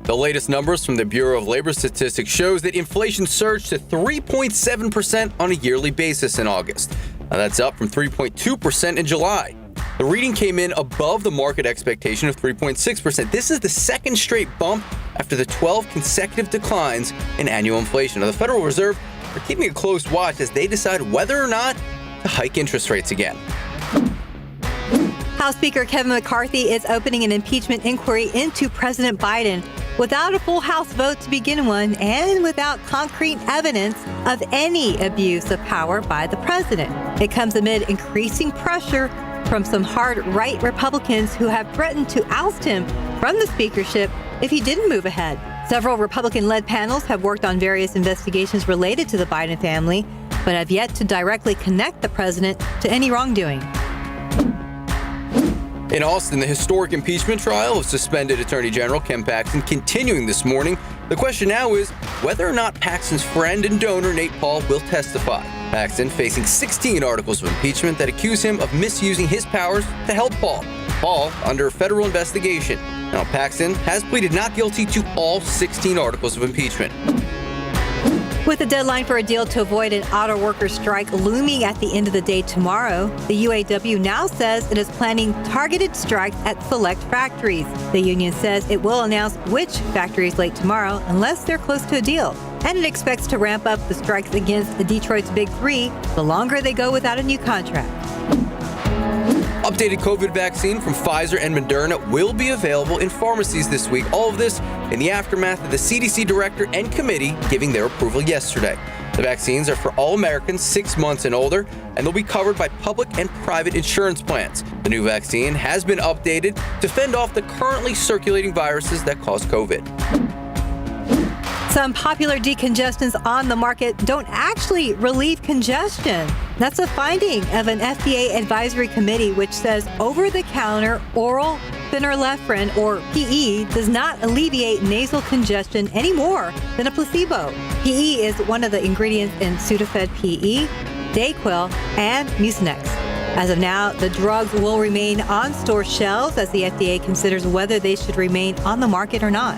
The latest numbers from the Bureau of Labor Statistics shows that inflation surged to 3.7% on a yearly basis in August. Now that's up from 3.2% in July. The reading came in above the market expectation of 3.6%. This is the second straight bump after the 12 consecutive declines in annual inflation. Now, the Federal Reserve are keeping a close watch as they decide whether or not to hike interest rates again. House Speaker Kevin McCarthy is opening an impeachment inquiry into President Biden without a full House vote to begin one and without concrete evidence of any abuse of power by the president. It comes amid increasing pressure from some hard right Republicans who have threatened to oust him from the speakership if he didn't move ahead. Several Republican-led panels have worked on various investigations related to the Biden family, but have yet to directly connect the president to any wrongdoing. In Austin, the historic impeachment trial of suspended Attorney General Ken Paxton continuing this morning. The question now is whether or not Paxton's friend and donor Nate Paul will testify. Paxton facing 16 articles of impeachment that accuse him of misusing his powers to help Paul. Paul under federal investigation. Now, Paxton has pleaded not guilty to all 16 articles of impeachment. With the deadline for a deal to avoid an auto workers' strike looming at the end of the day tomorrow, the UAW now says it is planning targeted strikes at select factories. The union says it will announce which factories late tomorrow unless they're close to a deal. And it expects to ramp up the strikes against Detroit's Big Three the longer they go without a new contract. Updated COVID vaccine from Pfizer and Moderna will be available in pharmacies this week. All of this in the aftermath of the CDC director and committee giving their approval yesterday. The vaccines are for all Americans 6 months and older, and they'll be covered by public and private insurance plans. The new vaccine has been updated to fend off the currently circulating viruses that cause COVID. Some popular decongestants on the market don't actually relieve congestion. That's a finding of an FDA advisory committee, which says over-the-counter oral phenylephrine, or PE, does not alleviate nasal congestion any more than a placebo. PE is one of the ingredients in Sudafed PE, Dayquil, and Mucinex. As of now, the drugs will remain on store shelves as the FDA considers whether they should remain on the market or not.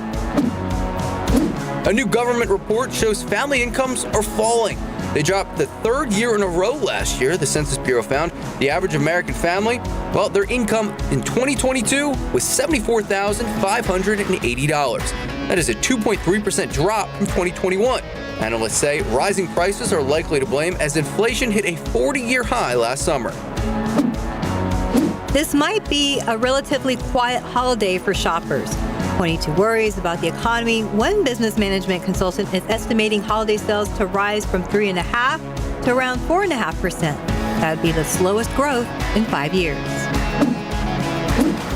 A new government report shows family incomes are falling. They dropped the third year in a row last year, the Census Bureau found. The average American family, well, their income in 2022 was $74,580. That is a 2.3% drop from 2021. Analysts say rising prices are likely to blame as inflation hit a 40-year high last summer. This might be a relatively quiet holiday for shoppers. Pointing to worries about the economy, one business management consultant is estimating holiday sales to rise from 3.5% to around 4.5%. That would be the slowest growth in 5 years.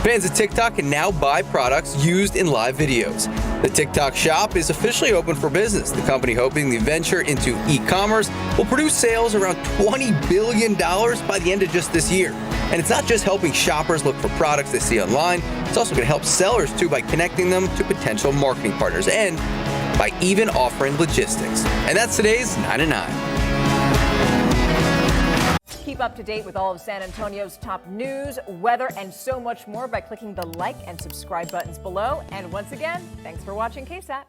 Fans of TikTok can now buy products used in live videos. The TikTok shop is officially open for business. The company hoping the venture into e-commerce will produce sales around $20 billion by the end of just this year. And it's not just helping shoppers look for products they see online, it's also going to help sellers too by connecting them to potential marketing partners and by even offering logistics. And that's today's 9 at 9. Keep up to date with all of San Antonio's top news, weather, and so much more by clicking the like and subscribe buttons below. And once again, thanks for watching KSAT.